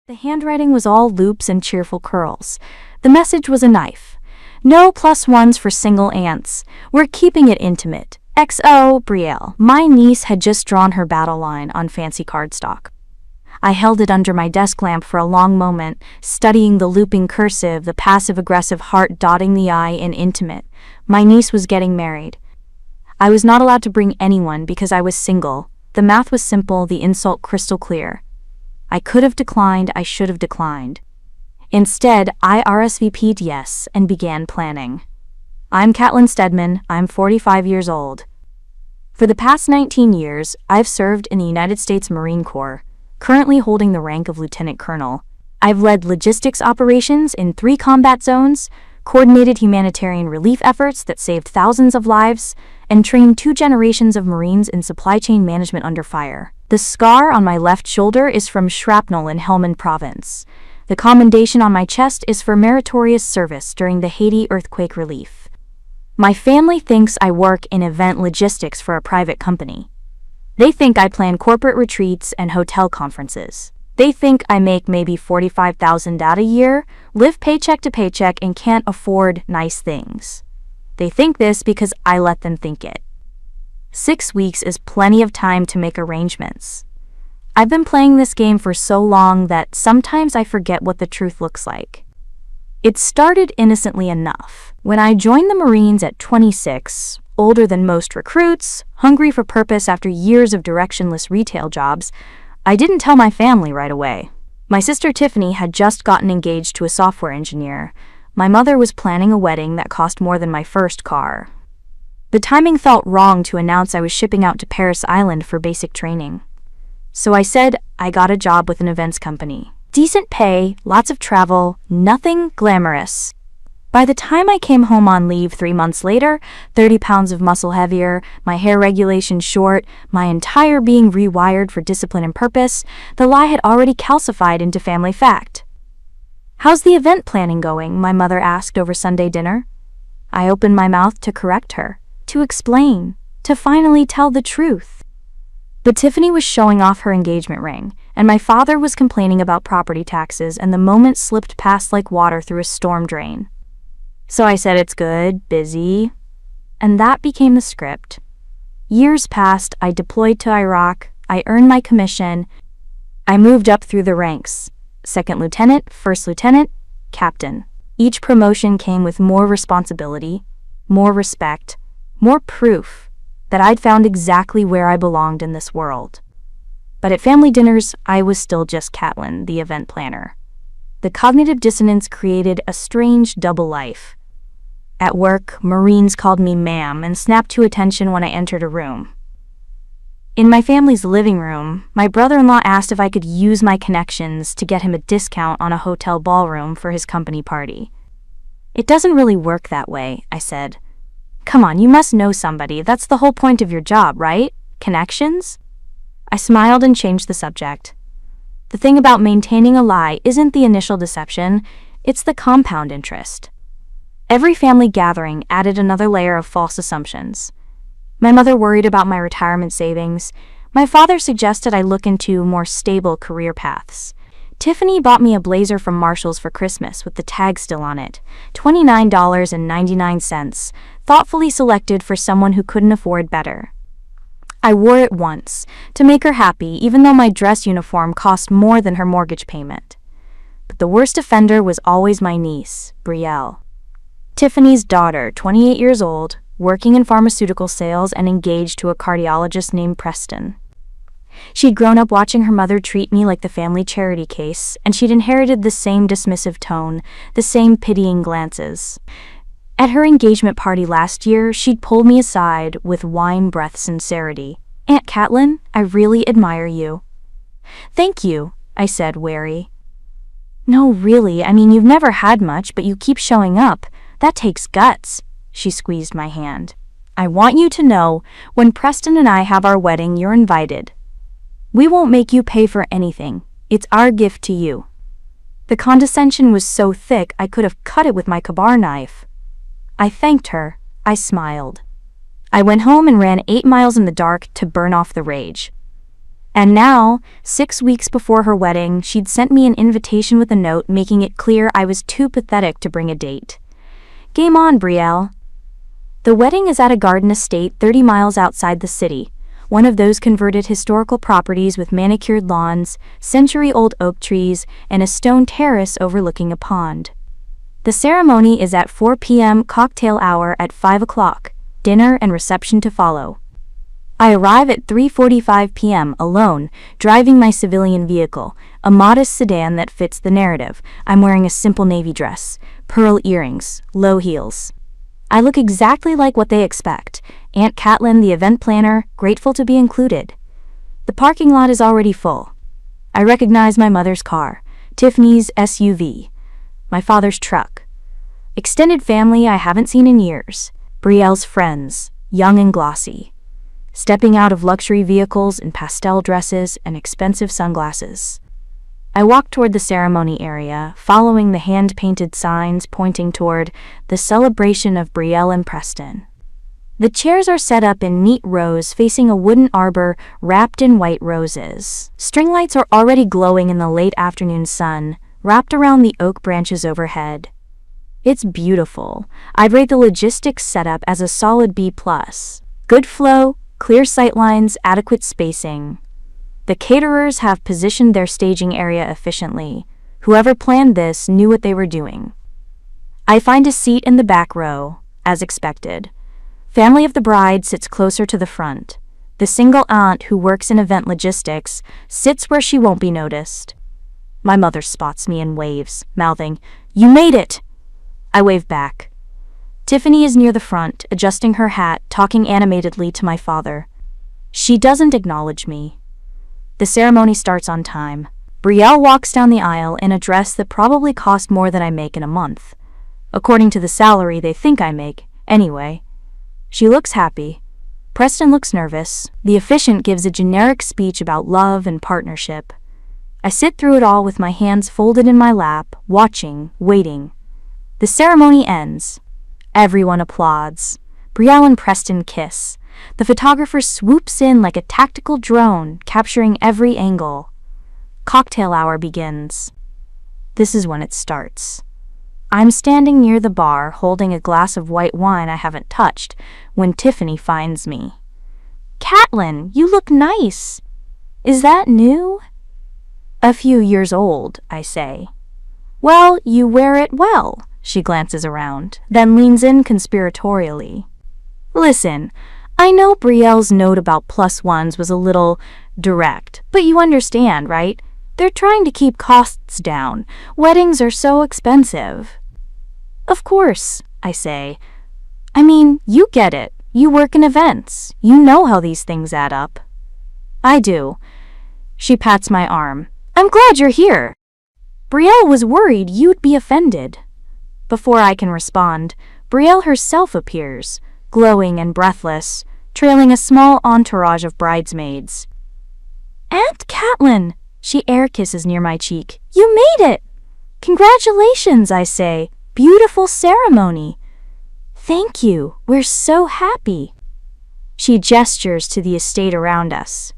The handwriting was all loops and cheerful curls. The message was a knife. No +1s for single aunts. We're keeping it intimate. XO, Brielle. My niece had just drawn her battle line on fancy cardstock. I held it under my desk lamp for a long moment, studying the looping cursive, the passive-aggressive heart dotting the I in intimate. My niece was getting married. I was not allowed to bring anyone because I was single. The math was simple, the insult crystal clear. I could have declined, I should have declined. Instead, I RSVP'd yes and began planning. I'm Caitlin Stedman, I'm 45 years old. For the past 19 years, I've served in the United States Marine Corps, currently holding the rank of Lieutenant Colonel. I've led logistics operations in 3 combat zones, coordinated humanitarian relief efforts that saved thousands of lives, and trained 2 generations of Marines in supply chain management under fire. The scar on my left shoulder is from shrapnel in Helmand Province. The commendation on my chest is for meritorious service during the Haiti earthquake relief. My family thinks I work in event logistics for a private company. They think I plan corporate retreats and hotel conferences. They think I make maybe $45,000 a year, live paycheck to paycheck, and can't afford nice things. They think this because I let them think it. 6 weeks is plenty of time to make arrangements. I've been playing this game for so long that sometimes I forget what the truth looks like. It started innocently enough. When I joined the Marines at 26, older than most recruits, hungry for purpose after years of directionless retail jobs, I didn't tell my family right away. My sister Tiffany had just gotten engaged to a software engineer. My mother was planning a wedding that cost more than my first car. The timing felt wrong to announce I was shipping out to Paris Island for basic training. So I said I got a job with an events company. Decent pay, lots of travel, nothing glamorous. By the time I came home on leave 3 months later, 30 pounds of muscle heavier, my hair regulation short, my entire being rewired for discipline and purpose, the lie had already calcified into family fact. "How's the event planning going?" my mother asked over Sunday dinner. I opened my mouth to correct her, to explain, to finally tell the truth. But Tiffany was showing off her engagement ring, and my father was complaining about property taxes, and the moment slipped past like water through a storm drain. So I said it's good, busy, and that became the script. Years passed, I deployed to Iraq, I earned my commission, I moved up through the ranks, 2nd lieutenant, 1st lieutenant, captain. Each promotion came with more responsibility, more respect, more proof that I'd found exactly where I belonged in this world. But at family dinners, I was still just Caitlin, the event planner. The cognitive dissonance created a strange double life. At work, Marines called me ma'am and snapped to attention when I entered a room. In my family's living room, my brother-in-law asked if I could use my connections to get him a discount on a hotel ballroom for his company party. "It doesn't really work that way," I said. "Come on, you must know somebody. That's the whole point of your job, right? Connections?" I smiled and changed the subject. The thing about maintaining a lie isn't the initial deception, it's the compound interest. Every family gathering added another layer of false assumptions. My mother worried about my retirement savings. My father suggested I look into more stable career paths. Tiffany bought me a blazer from Marshall's for Christmas with the tag still on it, $29.99, thoughtfully selected for someone who couldn't afford better. I wore it once, to make her happy, even though my dress uniform cost more than her mortgage payment. But the worst offender was always my niece, Brielle. Tiffany's daughter, 28 years old, working in pharmaceutical sales and engaged to a cardiologist named Preston. She'd grown up watching her mother treat me like the family charity case, and she'd inherited the same dismissive tone, the same pitying glances. At her engagement party last year, she'd pulled me aside with wine-breath sincerity. "Aunt Caitlin, I really admire you." "Thank you," I said, wary. "No, really, I mean, you've never had much, but you keep showing up. That takes guts." She squeezed my hand. "I want you to know, when Preston and I have our wedding, you're invited. We won't make you pay for anything. It's our gift to you." The condescension was so thick I could have cut it with my kabar knife. I thanked her. I smiled. I went home and ran 8 miles in the dark to burn off the rage. And now, 6 weeks before her wedding, she'd sent me an invitation with a note making it clear I was too pathetic to bring a date. Game on, Brielle. The wedding is at a garden estate 30 miles outside the city, one of those converted historical properties with manicured lawns, century-old oak trees, and a stone terrace overlooking a pond. The ceremony is at 4 p.m. cocktail hour at 5 o'clock, dinner and reception to follow. I arrive at 3:45 p.m. alone, driving my civilian vehicle, a modest sedan that fits the narrative. I'm wearing a simple navy dress, pearl earrings, low heels. I look exactly like what they expect. Aunt Catelyn, the event planner, grateful to be included. The parking lot is already full. I recognize my mother's car, Tiffany's SUV, my father's truck. Extended family I haven't seen in years. Brielle's friends, young and glossy, stepping out of luxury vehicles in pastel dresses and expensive sunglasses. I walk toward the ceremony area, following the hand-painted signs pointing toward the celebration of Brielle and Preston. The chairs are set up in neat rows facing a wooden arbor wrapped in white roses. String lights are already glowing in the late afternoon sun, wrapped around the oak branches overhead. It's beautiful. I'd rate the logistics setup as a solid B+. Good flow, clear sightlines, adequate spacing. The caterers have positioned their staging area efficiently. Whoever planned this knew what they were doing. I find a seat in the back row, as expected. Family of the bride sits closer to the front. The single aunt who works in event logistics sits where she won't be noticed. My mother spots me and waves, mouthing, "You made it!" I wave back. Tiffany is near the front, adjusting her hat, talking animatedly to my father. She doesn't acknowledge me. The ceremony starts on time. Brielle walks down the aisle in a dress that probably cost more than I make in a month. According to the salary they think I make, anyway. She looks happy. Preston looks nervous. The officiant gives a generic speech about love and partnership. I sit through it all with my hands folded in my lap, watching, waiting. The ceremony ends. Everyone applauds. Brielle and Preston kiss. The photographer swoops in like a tactical drone, capturing every angle. Cocktail hour begins. This is when it starts. I'm standing near the bar, holding a glass of white wine I haven't touched, when Tiffany finds me. "Catelyn, you look nice. Is that new?" "A few years old," I say. "Well, you wear it well." She glances around, then leans in conspiratorially. "Listen, I know Brielle's note about +1s was a little direct, but you understand, right? They're trying to keep costs down. Weddings are so expensive." "Of course," I say. "I mean, you get it. You work in events. You know how these things add up." "I do." She pats my arm. "I'm glad you're here. Brielle was worried you'd be offended." Before I can respond, Brielle herself appears, glowing and breathless, trailing a small entourage of bridesmaids. "Aunt Catelyn!" She air kisses near my cheek. "You made it!" "Congratulations," I say. "Beautiful ceremony." "Thank you. We're so happy." She gestures to the estate around us.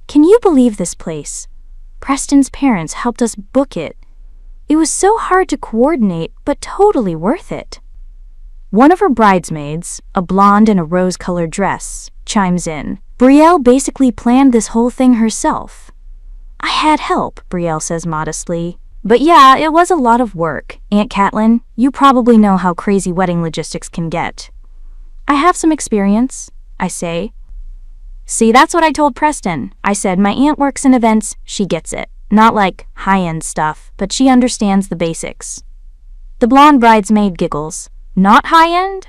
"Can you believe this place? Preston's parents helped us book it. It was so hard to coordinate, but totally worth it." One of her bridesmaids, a blonde in a rose-colored dress, chimes in. "Brielle basically planned this whole thing herself." "I had help," Brielle says modestly. "But yeah, it was a lot of work. Aunt Catelyn, you probably know how crazy wedding logistics can get." "I have some experience," I say. "See, that's what I told Preston. I said my aunt works in events, she gets it. Not like high-end stuff, but she understands the basics." The blonde bridesmaid giggles. "Not high-end?"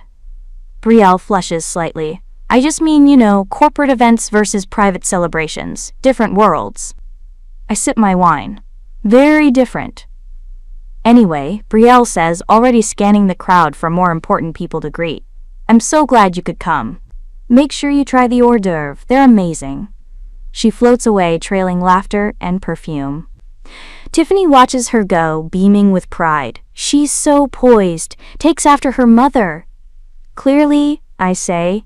Brielle flushes slightly. "I just mean, corporate events versus private celebrations. Different worlds." I sip my wine. Very different. "Anyway," Brielle says, already scanning the crowd for more important people to greet. "I'm so glad you could come. Make sure you try the hors d'oeuvre. They're amazing." She floats away, trailing laughter and perfume. Tiffany watches her go, beaming with pride. She's so poised, takes after her mother. "Clearly," I say.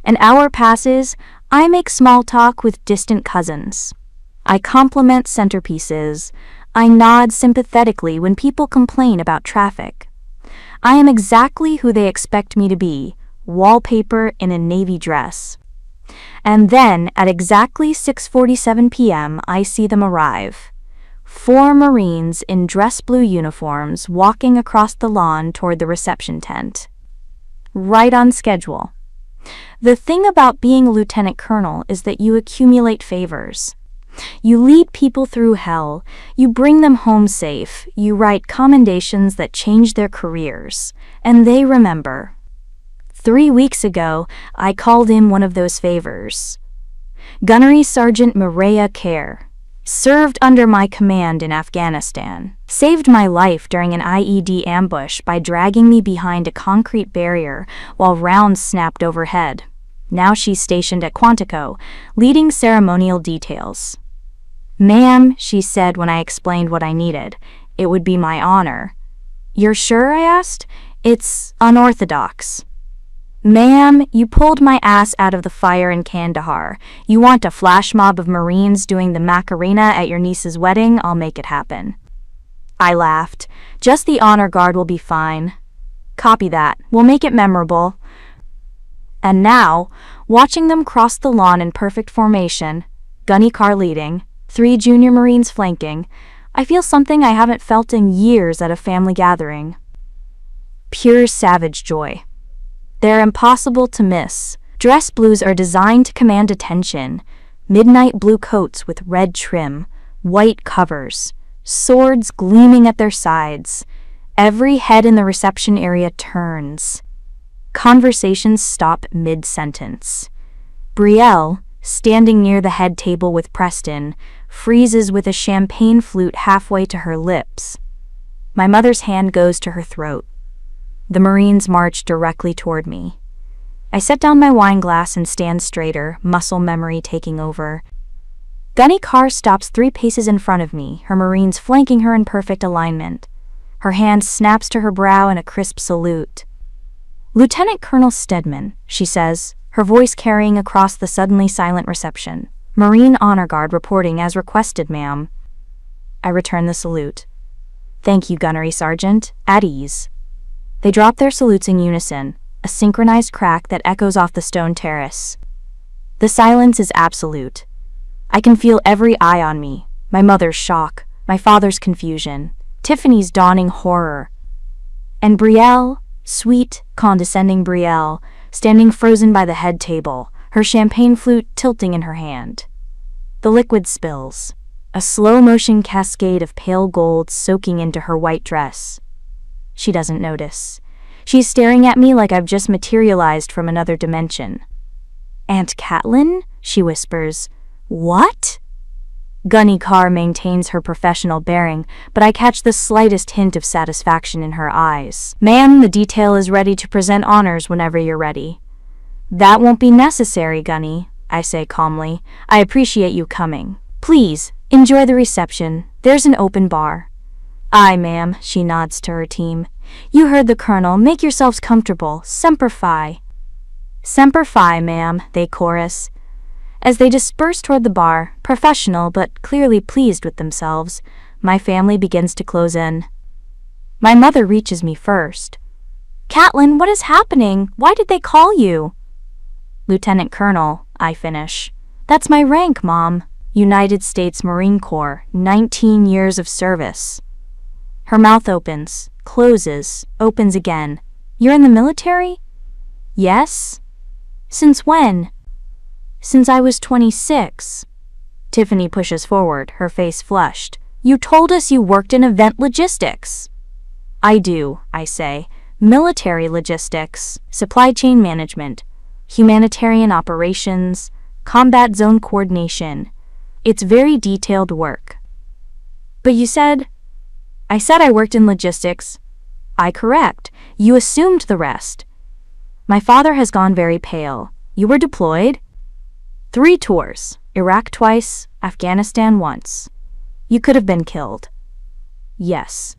An hour passes. I make small talk with distant cousins. I compliment centerpieces. I nod sympathetically when people complain about traffic. I am exactly who they expect me to be, wallpaper in a navy dress. And then, at exactly 6:47 p.m., I see them arrive. 4 Marines in dress blue uniforms walking across the lawn toward the reception tent. Right on schedule. The thing about being a lieutenant colonel is that you accumulate favors. You lead people through hell, you bring them home safe, you write commendations that change their careers, and they remember. 3 weeks ago, I called in one of those favors. Gunnery Sergeant Mireya Kerr served under my command in Afghanistan, saved my life during an IED ambush by dragging me behind a concrete barrier while rounds snapped overhead. Now she's stationed at Quantico, leading ceremonial details. "Ma'am," she said when I explained what I needed, "it would be my honor." "You're sure?" I asked. "It's unorthodox." "Ma'am, you pulled my ass out of the fire in Kandahar. You want a flash mob of Marines doing the Macarena at your niece's wedding? I'll make it happen." I laughed. "Just the honor guard will be fine." "Copy that. We'll make it memorable." And now, watching them cross the lawn in perfect formation, gunny car leading, 3 junior Marines flanking, I feel something I haven't felt in years at a family gathering. Pure savage joy. They're impossible to miss. Dress blues are designed to command attention. Midnight blue coats with red trim, white covers, swords gleaming at their sides. Every head in the reception area turns. Conversations stop mid-sentence. Brielle, standing near the head table with Preston, freezes with a champagne flute halfway to her lips. My mother's hand goes to her throat. The Marines march directly toward me. I set down my wine glass and stand straighter, muscle memory taking over. Gunny Carr stops 3 paces in front of me, her Marines flanking her in perfect alignment. Her hand snaps to her brow in a crisp salute. "Lieutenant Colonel Stedman," she says, her voice carrying across the suddenly silent reception. "Marine Honor Guard reporting as requested, ma'am." I return the salute. "Thank you, Gunnery Sergeant. At ease." They drop their salutes in unison, a synchronized crack that echoes off the stone terrace. The silence is absolute. I can feel every eye on me, my mother's shock, my father's confusion, Tiffany's dawning horror. And Brielle, sweet, condescending Brielle, standing frozen by the head table, her champagne flute tilting in her hand. The liquid spills, a slow-motion cascade of pale gold soaking into her white dress. She doesn't notice. She's staring at me like I've just materialized from another dimension. "Aunt Catelyn?" she whispers. "What?" Gunny Carr maintains her professional bearing, but I catch the slightest hint of satisfaction in her eyes. "Ma'am, the detail is ready to present honors whenever you're ready." "That won't be necessary, Gunny," I say calmly. "I appreciate you coming. Please, enjoy the reception. There's an open bar." "Aye, ma'am," she nods to her team. "You heard the colonel. Make yourselves comfortable. Semper Fi." "Semper Fi, ma'am," they chorus. As they disperse toward the bar, professional but clearly pleased with themselves, my family begins to close in. My mother reaches me first. "Catelyn, what is happening? Why did they call you?" "Lieutenant Colonel," I finish. "That's my rank, Mom. United States Marine Corps, 19 years of service." Her mouth opens, closes, opens again. "You're in the military?" "Yes." "Since when?" "Since I was 26. Tiffany pushes forward, her face flushed. "You told us you worked in event logistics." "I do," I say. "Military logistics, supply chain management, humanitarian operations, combat zone coordination. It's very detailed work." "But you said—" "I said I worked in logistics." "I correct. You assumed the rest." My father has gone very pale. "You were deployed?" 3 tours. Iraq twice, Afghanistan once. "You could have been killed." "Yes."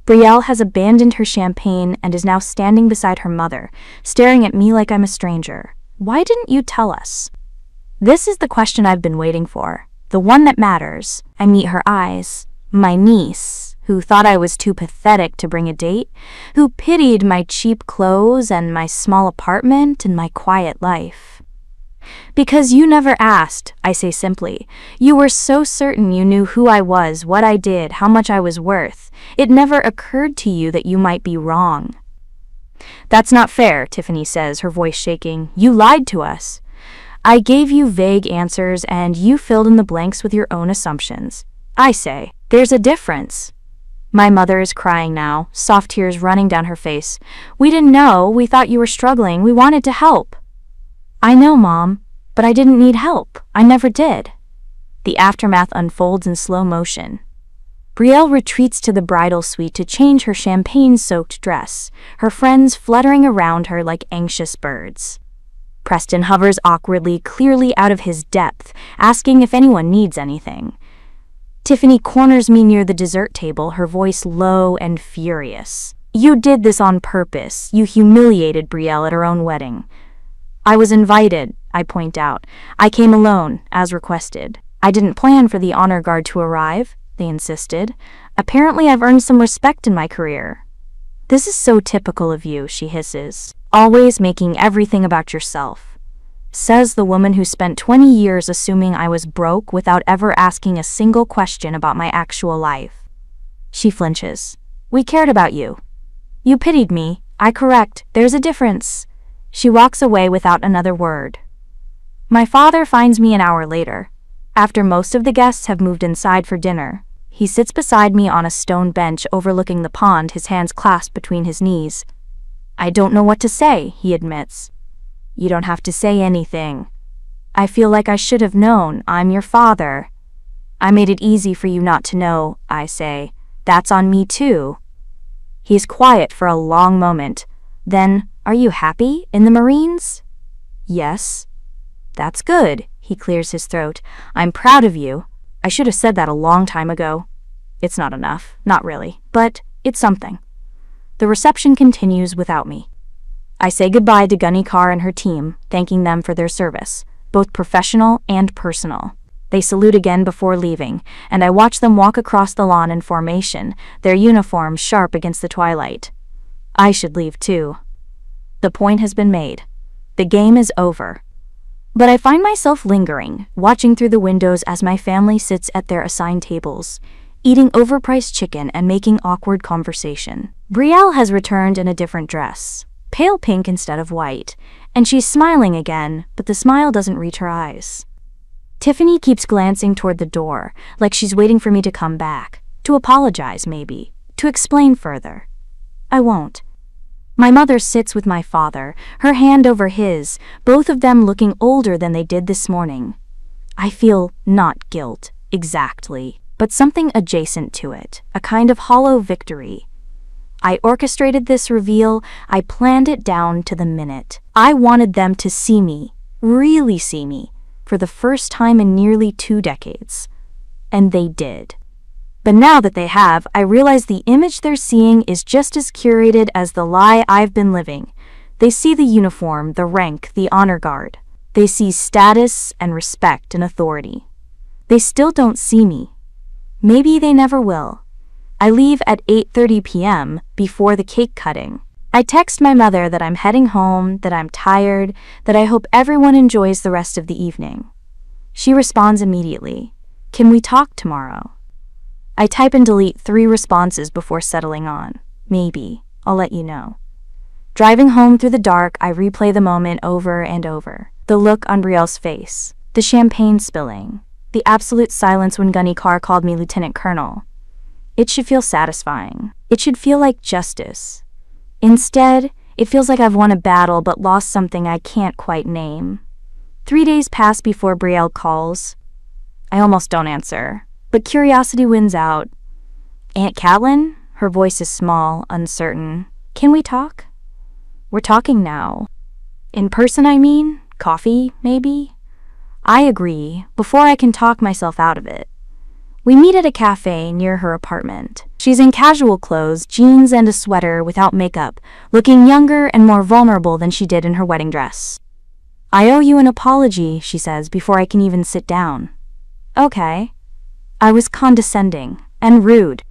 Brielle has abandoned her champagne and is now standing beside her mother, staring at me like I'm a stranger. "Why didn't you tell us?" This is the question I've been waiting for, the one that matters. I meet her eyes. My niece, who thought I was too pathetic to bring a date, who pitied my cheap clothes and my small apartment and my quiet life. Because you never asked, I say simply. You were so certain you knew who I was, what I did, how much I was worth. It never occurred to you that you might be wrong. That's not fair, Tiffany says, her voice shaking. You lied to us. I gave you vague answers and you filled in the blanks with your own assumptions. I say, there's a difference. My mother is crying now, soft tears running down her face. We didn't know, we thought you were struggling, we wanted to help. I know, Mom, but I didn't need help. I never did. The aftermath unfolds in slow motion. Brielle retreats to the bridal suite to change her champagne-soaked dress, her friends fluttering around her like anxious birds. Preston hovers awkwardly, clearly out of his depth, asking if anyone needs anything. Tiffany corners me near the dessert table, her voice low and furious. You did this on purpose. You humiliated Brielle at her own wedding. I was invited, I point out. I came alone, as requested. I didn't plan for the honor guard to arrive, they insisted. Apparently I've earned some respect in my career. This is so typical of you, she hisses. Always making everything about yourself. Says the woman who spent 20 years assuming I was broke without ever asking a single question about my actual life. She flinches. We cared about you. You pitied me. I correct. There's a difference. She walks away without another word. My father finds me an hour later. After most of the guests have moved inside for dinner, he sits beside me on a stone bench overlooking the pond, his hands clasped between his knees. I don't know what to say, he admits. You don't have to say anything. I feel like I should have known. I'm your father. I made it easy for you not to know, I say. That's on me too. He's quiet for a long moment. Then, are you happy in the Marines? Yes. That's good, he clears his throat. I'm proud of you. I should have said that a long time ago. It's not enough, not really, but it's something. The reception continues without me. I say goodbye to Gunny Carr and her team, thanking them for their service, both professional and personal. They salute again before leaving, and I watch them walk across the lawn in formation, their uniforms sharp against the twilight. I should leave too. The point has been made. The game is over. But I find myself lingering, watching through the windows as my family sits at their assigned tables, eating overpriced chicken and making awkward conversation. Brielle has returned in a different dress, pale pink instead of white, and she's smiling again, but the smile doesn't reach her eyes. Tiffany keeps glancing toward the door, like she's waiting for me to come back, to apologize maybe, to explain further. I won't. My mother sits with my father, her hand over his, both of them looking older than they did this morning. I feel not guilt, exactly, but something adjacent to it, a kind of hollow victory. I orchestrated this reveal, I planned it down to the minute. I wanted them to see me, really see me, for the first time in nearly 2 decades. And they did. But now that they have, I realize the image they're seeing is just as curated as the lie I've been living. They see the uniform, the rank, the honor guard. They see status and respect and authority. They still don't see me. Maybe they never will. I leave at 8:30 p.m. before the cake cutting. I text my mother that I'm heading home, that I'm tired, that I hope everyone enjoys the rest of the evening. She responds immediately. Can we talk tomorrow? I type and delete 3 responses before settling on. Maybe. I'll let you know. Driving home through the dark, I replay the moment over and over. The look on Brielle's face. The champagne spilling. The absolute silence when Gunny Carr called me Lieutenant Colonel. It should feel satisfying. It should feel like justice. Instead, it feels like I've won a battle but lost something I can't quite name. 3 days pass before Brielle calls. I almost don't answer, but curiosity wins out. Aunt Catelyn? Her voice is small, uncertain. Can we talk? We're talking now. In person, I mean? Coffee, maybe? I agree, before I can talk myself out of it. We meet at a cafe near her apartment. She's in casual clothes, jeans and a sweater without makeup, looking younger and more vulnerable than she did in her wedding dress. I owe you an apology, she says, before I can even sit down. Okay. I was condescending and rude,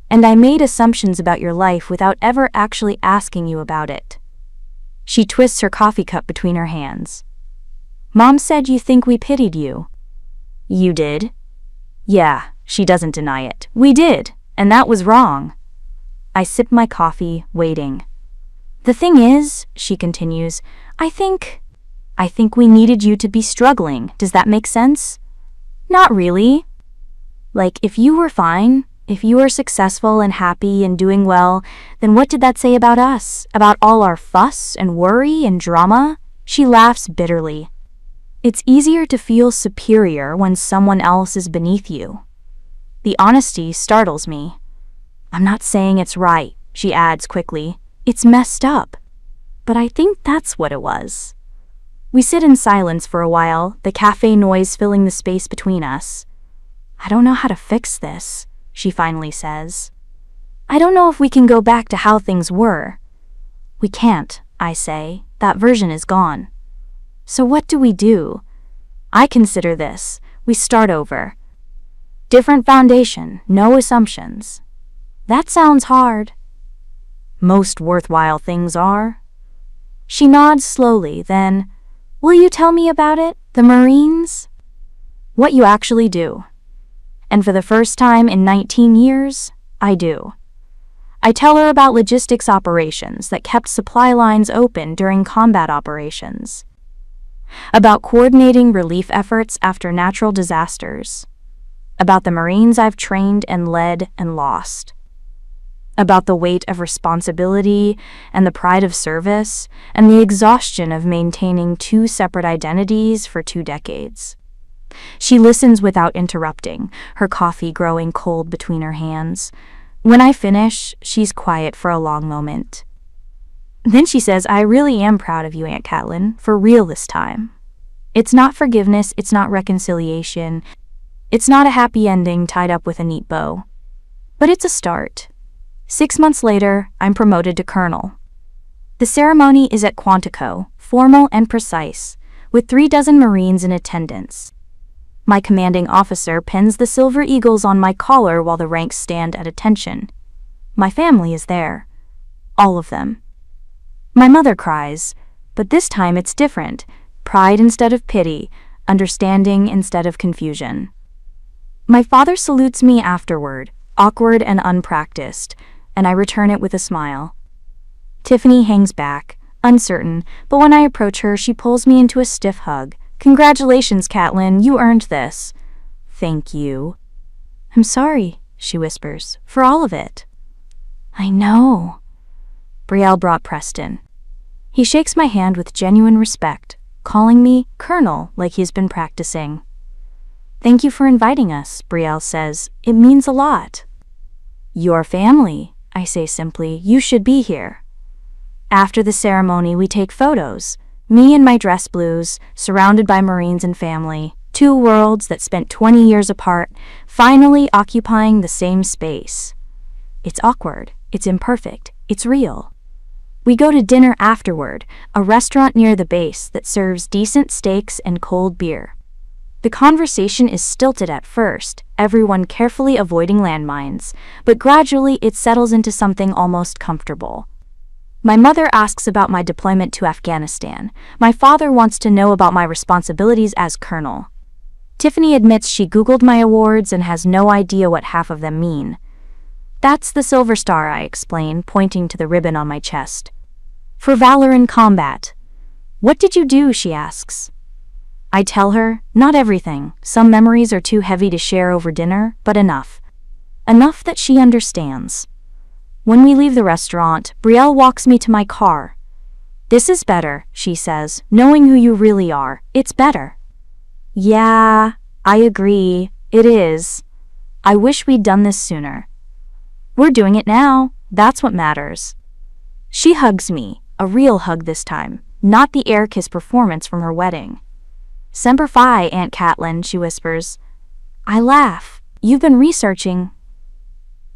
and I made assumptions about your life without ever actually asking you about it. She twists her coffee cup between her hands. Mom said you think we pitied you. You did? Yeah, she doesn't deny it. We did, and that was wrong. I sip my coffee, waiting. The thing is, she continues, I think we needed you to be struggling. Does that make sense? Not really. Like, if you were fine, if you were successful and happy and doing well, then what did that say about us? About all our fuss and worry and drama? She laughs bitterly. It's easier to feel superior when someone else is beneath you. The honesty startles me. I'm not saying it's right, she adds quickly. It's messed up. But I think that's what it was. We sit in silence for a while, the cafe noise filling the space between us. I don't know how to fix this, she finally says. I don't know if we can go back to how things were. We can't, I say. That version is gone. So what do we do? I consider this. We start over. Different foundation, no assumptions. That sounds hard. Most worthwhile things are. She nods slowly, then, will you tell me about it, the Marines? What you actually do. And for the first time in 19 years, I do. I tell her about logistics operations that kept supply lines open during combat operations. About coordinating relief efforts after natural disasters. About the Marines I've trained and led and lost. About the weight of responsibility and the pride of service and the exhaustion of maintaining two separate identities for 2 decades. She listens without interrupting, her coffee growing cold between her hands. When I finish, she's quiet for a long moment. Then she says, I really am proud of you, Aunt Catelyn, for real this time. It's not forgiveness, it's not reconciliation, it's not a happy ending tied up with a neat bow. But it's a start. 6 months later, I'm promoted to colonel. The ceremony is at Quantico, formal and precise, with 36 Marines in attendance. My commanding officer pins the silver eagles on my collar while the ranks stand at attention. My family is there. All of them. My mother cries, but this time it's different. Pride instead of pity, understanding instead of confusion. My father salutes me afterward, awkward and unpracticed, and I return it with a smile. Tiffany hangs back, uncertain, but when I approach her, she pulls me into a stiff hug. Congratulations, Catelyn, you earned this. Thank you. I'm sorry, she whispers, for all of it. I know. Brielle brought Preston. He shakes my hand with genuine respect, calling me Colonel like he's been practicing. Thank you for inviting us, Brielle says. It means a lot. Your family, I say simply. You should be here. After the ceremony, we take photos. Me in my dress blues, surrounded by Marines and family, 2 worlds that spent 20 years apart, finally occupying the same space. It's awkward, it's imperfect, it's real. We go to dinner afterward, a restaurant near the base that serves decent steaks and cold beer. The conversation is stilted at first, everyone carefully avoiding landmines, but gradually it settles into something almost comfortable. My mother asks about my deployment to Afghanistan. My father wants to know about my responsibilities as colonel. Tiffany admits she Googled my awards and has no idea what half of them mean. That's the Silver Star, I explain, pointing to the ribbon on my chest. For valor in combat. What did you do, she asks. I tell her, not everything. Some memories are too heavy to share over dinner, but enough. Enough that she understands. When we leave the restaurant, Brielle walks me to my car. This is better, she says, knowing who you really are, it's better. Yeah, I agree, it is. I wish we'd done this sooner. We're doing it now, that's what matters. She hugs me, a real hug this time, not the air kiss performance from her wedding. Semper Fi, Aunt Catelyn, she whispers. I laugh. You've been researching.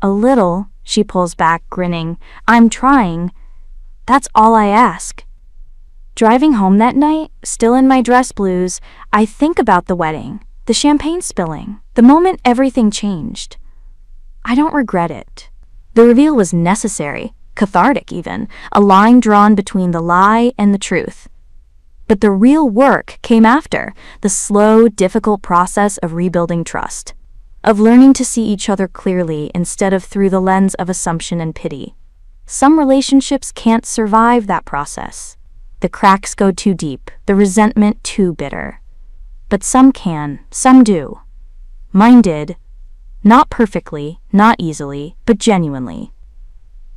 A little, she pulls back, grinning. I'm trying. That's all I ask. Driving home that night, still in my dress blues, I think about the wedding, the champagne spilling, the moment everything changed. I don't regret it. The reveal was necessary, cathartic even, a line drawn between the lie and the truth. But the real work came after, the slow, difficult process of rebuilding trust, of learning to see each other clearly instead of through the lens of assumption and pity. Some relationships can't survive that process. The cracks go too deep, the resentment too bitter. But some can, some do. Mine did. Not perfectly, not easily, but genuinely.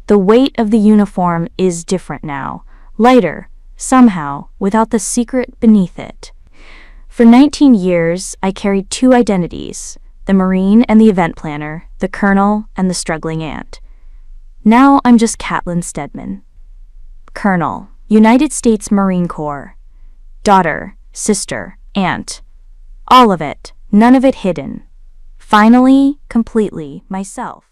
The weight of the uniform is different now, lighter, somehow, without the secret beneath it. For 19 years, I carried two identities, the Marine and the event planner, the Colonel and the struggling aunt. Now I'm just Catelyn Stedman. Colonel, United States Marine Corps. Daughter, sister, aunt. All of it, none of it hidden. Finally, completely, myself.